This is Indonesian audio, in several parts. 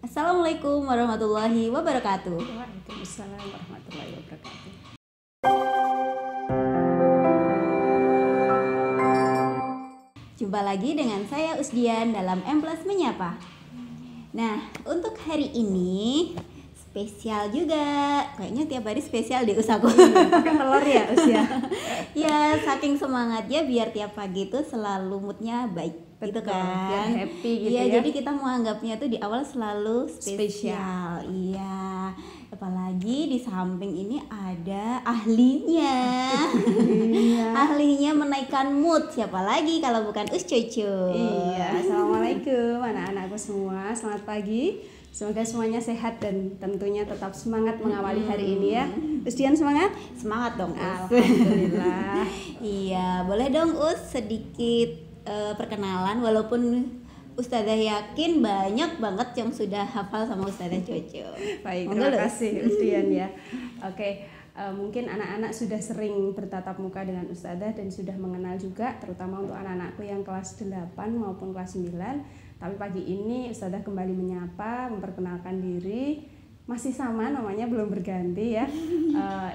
Assalamualaikum warahmatullahi wabarakatuh. Waalaikumsalam warahmatullahi wabarakatuh. Jumpa lagi dengan saya Usdian dalam M+ Menyapa. Nah, untuk hari ini spesial juga. Kayaknya tiap hari spesial di usahaku. Pakai telur ya, Us ya. Ya, saking semangatnya biar tiap pagi itu selalu moodnya baik. Gitu Betul, kan. biar happy gitu ya. ya. Jadi kita mau anggapnya tuh di awal selalu spesial. Iya. Apalagi di samping ini ada ahlinya. Iya. Ahlinya menaikkan mood. Siapa lagi kalau bukan Us Cucu. Iya, assalamualaikum anak-anakku semua. Selamat pagi. Semoga semuanya sehat dan tentunya tetap semangat mengawali hari ini ya. Usdian semangat? Semangat dong, Us. Alhamdulillah. Iya, boleh dong Us sedikit perkenalan, walaupun Ustazah yakin banyak banget yang sudah hafal sama Ustazah Cucu. Baik, Monggo, terima Lus. kasih Usdian ya. Oke, mungkin anak-anak sudah sering bertatap muka dengan Ustazah dan sudah mengenal juga, terutama untuk anak-anakku yang kelas 8 maupun kelas 9. Tapi pagi ini Ustazah kembali menyapa, memperkenalkan diri. Masih sama, namanya belum berganti ya.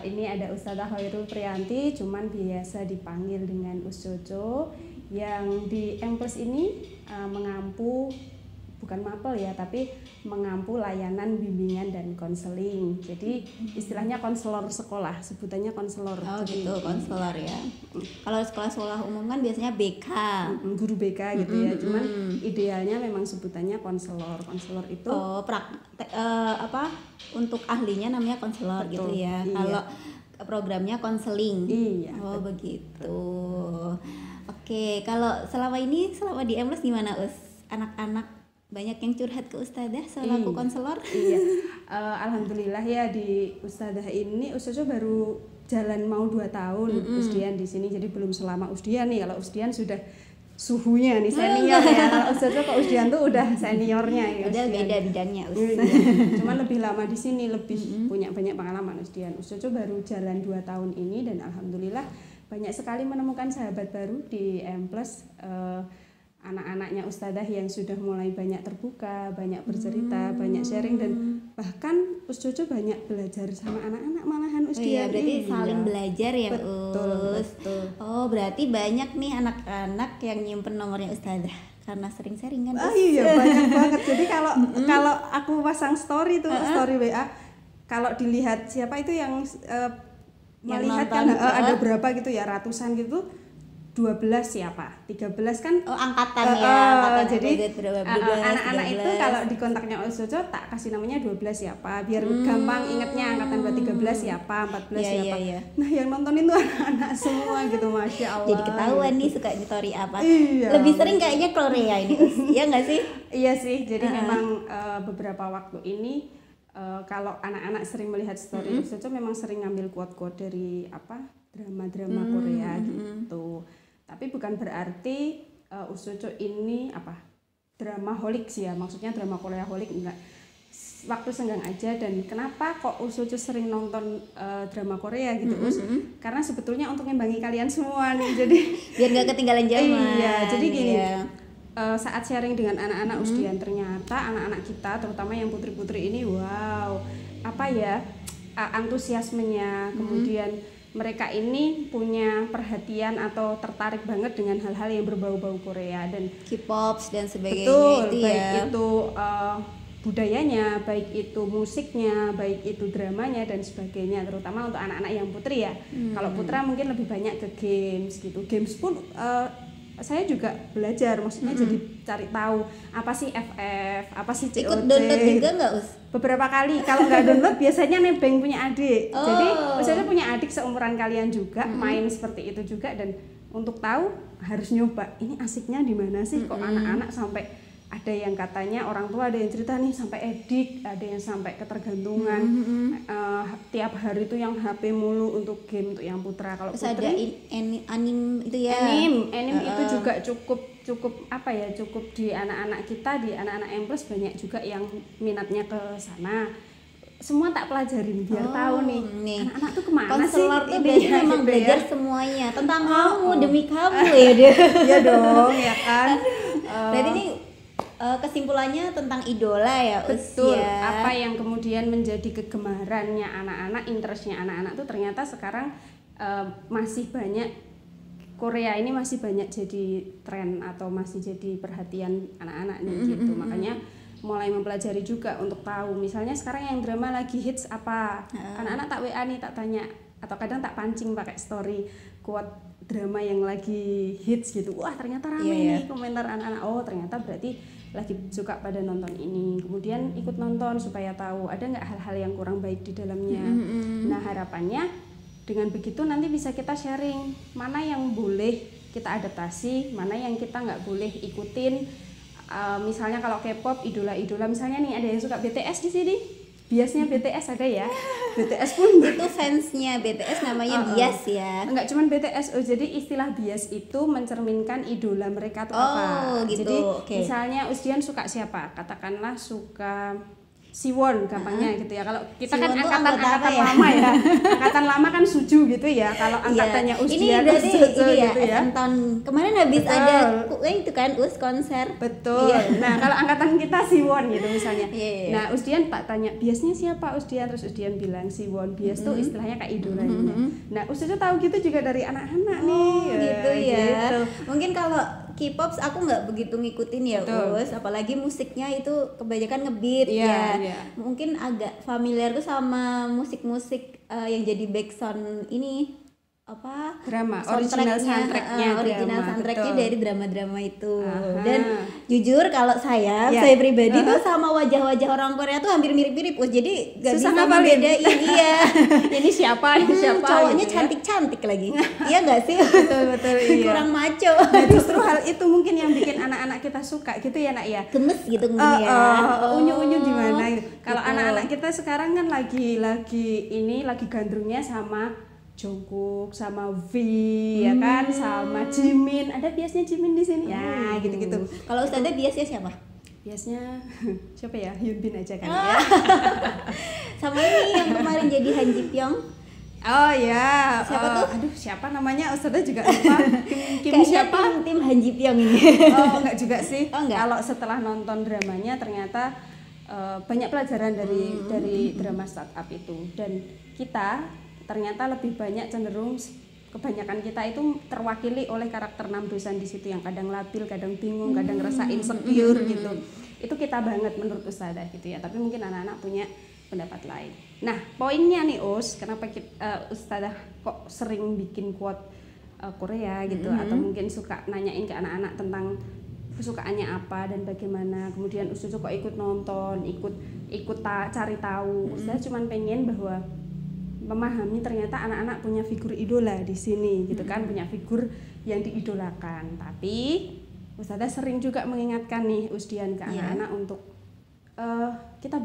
Ini ada Ustazah Khairul Priyanti, cuman biasa dipanggil dengan Us Cucu, yang di M+ ini mengampu, bukan mapel ya, tapi mengampu layanan bimbingan dan konseling. Jadi istilahnya konselor sekolah, sebutannya konselor. Oh Jadi, gitu, konselor ya. Kalau sekolah-sekolah umum kan biasanya BK. guru BK gitu ya. Cuman idealnya memang sebutannya konselor. Konselor itu Oh, untuk ahlinya namanya konselor gitu Betul, ya. iya. Kalau programnya konseling. Iya, Oh, begitu. Oke, kalau selama di M+ gimana, Us? Anak-anak banyak yang curhat ke Ustazah selaku Iya. konselor? Iya, alhamdulillah ya di Ustazah ini Ustazah baru jalan mau 2 tahun Usdian di sini, jadi belum selama Usdian nih. Kalau Usdian sudah suhunya nih senior ya. Kalau Ustazah kok Usdian tuh udah seniornya ya. Udah Usdian. beda bidangnya, Us. Iya. Cuman lebih lama di sini, lebih punya banyak pengalaman Usdian. Ustazah baru jalan 2 tahun ini dan alhamdulillah banyak sekali menemukan sahabat baru di M+. Anak-anaknya Ustazah yang sudah mulai banyak terbuka, banyak bercerita, banyak sharing, dan bahkan Ustazah banyak belajar sama anak-anak malahan Oh Usdian. iya, berarti saling belajar ya, Betul, Us. betul. Oh, berarti banyak nih anak-anak yang nyimpen nomornya Ustazah karena sering sharing kan, Us? Ah iya, banyak banget. Jadi kalau aku pasang story tuh, story WA, kalau dilihat siapa itu yang Yang melihat nonton, kan ada berapa gitu ya, ratusan gitu. 12 siapa? 13 kan. Oh, angkatan angkatan jadi berapa? anak-anak 13. itu kalau di kontaknya Ustazah tak kasih namanya 12 siapa, biar gampang ingetnya angkatan 13 siapa, 14 Iya, siapa. iya. Nah, yang nonton itu anak-anak semua gitu, Masya Allah. Jadi ketahuan gitu. nih suka di story apa. Iya. Lebih sering kayaknya Korea ini, Us. Iya nggak sih? Iya sih, jadi memang beberapa waktu ini kalau anak-anak sering melihat story Ustazah memang sering ngambil quote-quote dari drama-drama Korea gitu. Tapi bukan berarti Ustazah ini dramaholic sih ya, maksudnya drama Korea holic enggak. Waktu senggang aja. Dan kenapa kok Ustazah sering nonton drama Korea gitu, Us? Karena sebetulnya untuk ngimbangi kalian semua nih. Jadi Biar nggak ketinggalan zaman. iya, jadi gini. Iya. Saat sharing dengan anak-anak Usdian, ternyata anak-anak kita terutama yang putri-putri ini antusiasmenya, kemudian mereka ini punya perhatian atau tertarik banget dengan hal-hal yang berbau-bau Korea, dan K-pop dan sebagainya. betul, itu baik ya. itu budayanya, baik itu musiknya, baik itu dramanya dan sebagainya, terutama untuk anak-anak yang putri ya. Kalau putra mungkin lebih banyak ke games gitu. Games pun saya juga belajar, maksudnya jadi cari tahu apa sih FF, apa sih COC. Ikut download juga nggak, Us? Beberapa kali, kalau nggak download biasanya nebeng punya adik. Oh. Jadi misalnya punya adik seumuran kalian juga, main seperti itu juga, dan untuk tahu harus nyoba. Ini asiknya di mana sih kok anak-anak sampai ada yang katanya orang tua ada yang cerita nih sampai edik, ada yang sampai ketergantungan. Tiap hari itu yang HP mulu untuk game untuk yang putra. Kalau Terus ada putri anim itu ya. Anim itu juga cukup cukup di anak-anak kita, di anak-anak M+ banyak juga yang minatnya ke sana. Semua tak pelajarin biar tahu nih anak-anak tuh kemana sih. Konselor tuh ini biasanya ya, memang gitu belajar ya. semuanya tentang kamu, demi kamu ya dia. Iya dong, ya kan. Berarti ini kesimpulannya tentang idola ya. Betul. Usia. Apa yang kemudian menjadi kegemarannya anak-anak, interestnya anak-anak tuh ternyata sekarang masih banyak, Korea ini masih banyak jadi tren atau masih jadi perhatian anak-anak nih gitu. Makanya mulai mempelajari juga untuk tahu misalnya sekarang yang drama lagi hits apa. Anak-anak tak WA nih, tak tanya atau kadang tak pancing pakai story quote drama yang lagi hits gitu. Wah, ternyata ramai nih komentar anak-anak. Oh, ternyata berarti lagi suka pada nonton ini. Kemudian ikut nonton supaya tahu ada nggak hal-hal yang kurang baik di dalamnya. Nah, harapannya dengan begitu nanti bisa kita sharing mana yang boleh kita adaptasi, mana yang kita nggak boleh ikutin. Misalnya kalau K-pop, idola-idola misalnya nih ada yang suka BTS di sini, biasnya BTS ada ya. BTS pun itu fansnya BTS namanya bias ya. Enggak cuman BTS, jadi istilah bias itu mencerminkan idola mereka tuh apa. Gitu. Jadi misalnya Usdian suka siapa? Katakanlah suka Siwon gampangnya gitu ya. Kalau kita Siwon kan angkatan ya? lama ya. Angkatan lama kan Suju gitu ya. Kalau angkatannya Usdian ini berarti gitu ya, ya. tahun kemarin habis ada itu kan konser. Betul. Nah, kalau angkatan kita Siwon gitu misalnya. Iya. Nah, Usdian tak tanya biasnya siapa Usdian, terus Usdian bilang Siwon. Bias tuh istilahnya kayak idolanya. Nah, Usdian tahu gitu juga dari anak-anak nih. Gitu ya. Gitu. Mungkin kalau K-pop aku nggak begitu ngikutin ya, Us. Apalagi musiknya itu kebanyakan ngebeat ya. Mungkin agak familiar tuh sama musik-musik yang jadi background ini apa? Drama, original soundtracknya dari drama-drama itu. Dan jujur kalau saya pribadi tuh sama wajah-wajah orang Korea tuh hampir mirip-mirip, Us. Jadi nggak bisa membedain. Iya. Ini siapa? Cowoknya gitu cantik-cantik lagi. Iya nggak sih? Betul. Iya. Kurang maco. Nah, justru hal itu mungkin yang bikin anak-anak kita suka gitu ya, Nak ya. Gemes gitu ya. Unyu-unyu gimana gitu. Kalau anak-anak kita sekarang kan lagi gandrungnya sama Jungkook, sama V, ya kan, sama Jimin. Ada biasanya Jimin di sini. Ya, gitu-gitu. Kalau Ustazah biasanya siapa? Biasanya siapa ya? Hyunbin aja kan ya. Sama ini yang kemarin jadi Han Ji Pyong. Oh ya. Siapa tuh? Aduh, siapa namanya? Ustazah juga lupa. Kim siapa? Tim Han Ji Pyong ini. Oh, enggak juga sih. Enggak. Kalau setelah nonton dramanya ternyata banyak pelajaran dari drama startup itu, dan kita ternyata lebih banyak cenderung kebanyakan kita itu terwakili oleh karakter Namdosan di situ yang kadang labil, kadang bingung, kadang ngerasa insecure gitu. Itu kita banget menurut Ustazah gitu ya. Tapi mungkin anak-anak punya pendapat lain. Nah, poinnya nih kenapa Ustazah kok sering bikin quote Korea gitu, atau mungkin suka nanyain ke anak-anak tentang kesukaannya apa dan bagaimana. Kemudian Ustazah kok ikut nonton, ikut cari tahu. Ustazah cuma pengen bahwa memahami ternyata anak-anak punya figur idola di sini gitu kan, punya figur yang diidolakan. Tapi Ustazah sering juga mengingatkan nih Usdian ke anak-anak untuk kita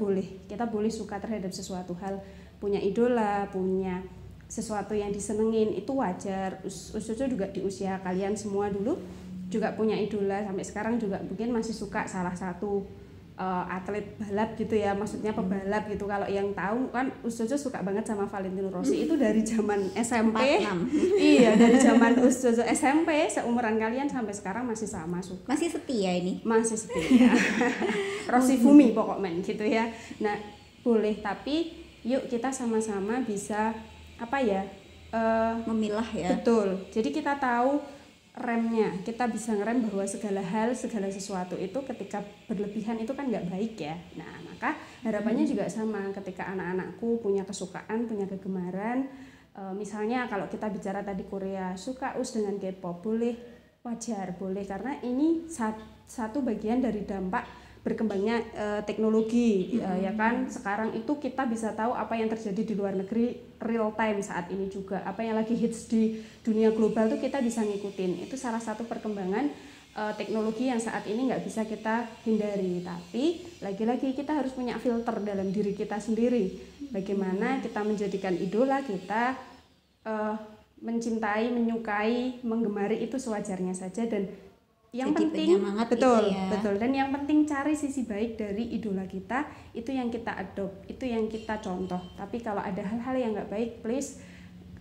boleh suka terhadap sesuatu hal, punya idola, punya sesuatu yang disenengin, itu wajar. Ustazah juga di usia kalian semua dulu juga punya idola, sampai sekarang juga mungkin masih suka salah satu atlet balap gitu ya, maksudnya pebalap gitu. Kalau yang tahu kan Ustazah suka banget sama Valentino Rossi itu dari zaman SMP. Iya, dari zaman Ustazah SMP, seumuran kalian sampai sekarang masih sama suka. Masih setia ini. Masih setia. Rossi Fumi pokoknya gitu ya. Nah, boleh, tapi yuk kita sama-sama bisa memilah ya. Betul. Jadi kita tahu remnya, kita bisa ngerem bahwa segala hal, segala sesuatu itu ketika berlebihan itu kan nggak baik ya. Nah, maka harapannya juga sama, ketika anak-anakku punya kesukaan, punya kegemaran, misalnya kalau kita bicara tadi Korea, suka dengan K-pop, boleh, wajar, boleh, karena ini satu bagian dari dampak berkembangnya teknologi, ya kan. Sekarang itu kita bisa tahu apa yang terjadi di luar negeri real time saat ini juga, apa yang lagi hits di dunia global tuh kita bisa ngikutin. Itu salah satu perkembangan teknologi yang saat ini nggak bisa kita hindari. Tapi lagi-lagi kita harus punya filter dalam diri kita sendiri, bagaimana kita menjadikan idola kita, mencintai, menyukai, menggemari itu sewajarnya saja. Dan yang penting betul, dan yang penting cari sisi baik dari idola kita, itu yang kita adopt, itu yang kita contoh. Tapi kalau ada hal-hal yang nggak baik, please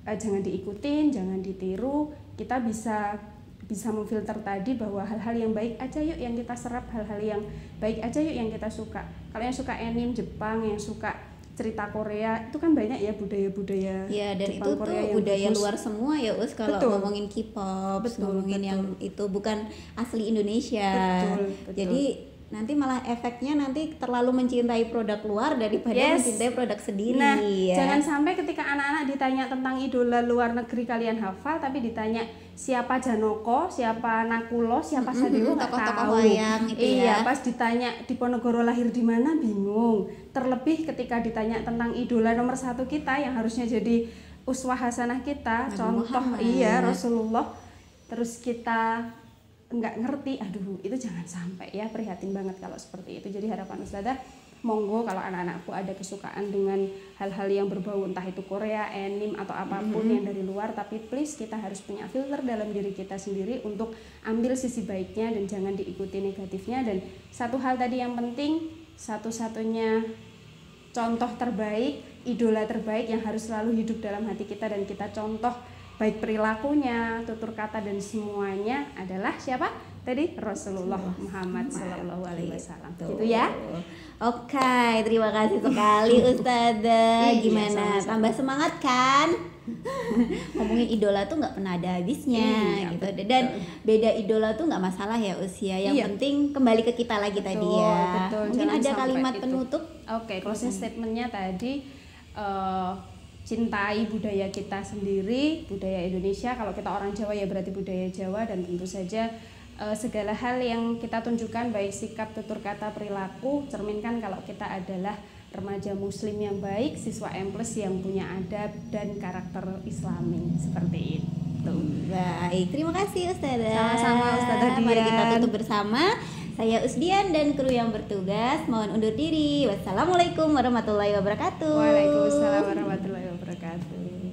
jangan diikutin, jangan ditiru. Kita bisa bisa memfilter tadi bahwa hal-hal yang baik aja yuk yang kita serap, hal-hal yang baik aja yuk yang kita suka. Kalau yang suka anime Jepang, yang suka cerita Korea, itu kan banyak ya budaya-budaya ya, dan Jepang, itu Korea tuh yang budaya bagus. luar semua ya Us, kalau Betul. ngomongin K-pop, Betul, ngomongin betul. yang itu bukan asli Indonesia. Betul. Jadi nanti malah efeknya nanti terlalu mencintai produk luar daripada Yes. mencintai produk sendiri. Nah, ya. jangan sampai ketika anak-anak ditanya tentang idola luar negeri kalian hafal, tapi ditanya siapa Janoko, siapa Nakulo, siapa Sadewo nggak tokoh-tokoh tahu. wayang itu Iya, ya. pas ditanya Diponegoro lahir di mana bingung. Terlebih ketika ditanya tentang idola nomor satu kita yang harusnya jadi uswah hasanah kita, Nabi contoh Muhammad. iya Rasulullah, terus kita nggak ngerti, aduh itu jangan sampai ya, prihatin banget kalau seperti itu. Jadi harapan Ustazah, monggo kalau anak-anakku ada kesukaan dengan hal-hal yang berbau entah itu Korea, anime atau apapun yang dari luar, tapi please kita harus punya filter dalam diri kita sendiri untuk ambil sisi baiknya dan jangan diikuti negatifnya. Dan satu hal tadi yang penting, satu-satunya contoh terbaik, idola terbaik yang harus selalu hidup dalam hati kita dan kita contoh baik perilakunya, tutur kata dan semuanya adalah siapa? Tadi Rasulullah Muhammad Sallallahu Alaihi Wasallam. Gitu ya. Oke, terima kasih sekali Ustazah. Iya, Gimana? sama-sama. Tambah semangat kan? Ngomongin idola tuh nggak pernah ada habisnya Iya, gitu. betul. Dan beda idola tuh nggak masalah ya usia. Yang Iya. penting kembali ke kita lagi tadi ya. Betul. Mungkin Jangan ada sampai kalimat itu. penutup. Oke, closing statementnya tadi cintai budaya kita sendiri, budaya Indonesia. Kalau kita orang Jawa ya berarti budaya Jawa, dan tentu saja segala hal yang kita tunjukkan baik sikap, tutur kata, perilaku cerminkan kalau kita adalah remaja muslim yang baik, siswa M+ yang punya adab dan karakter islami, seperti itu. Baik, terima kasih Ustazah. Sama-sama, Ustazah Mari kita Dian. tutup bersama. Saya Usdian dan kru yang bertugas mohon undur diri. Wassalamualaikum warahmatullahi wabarakatuh. Waalaikumsalam warahmatullahi wabarakatuh.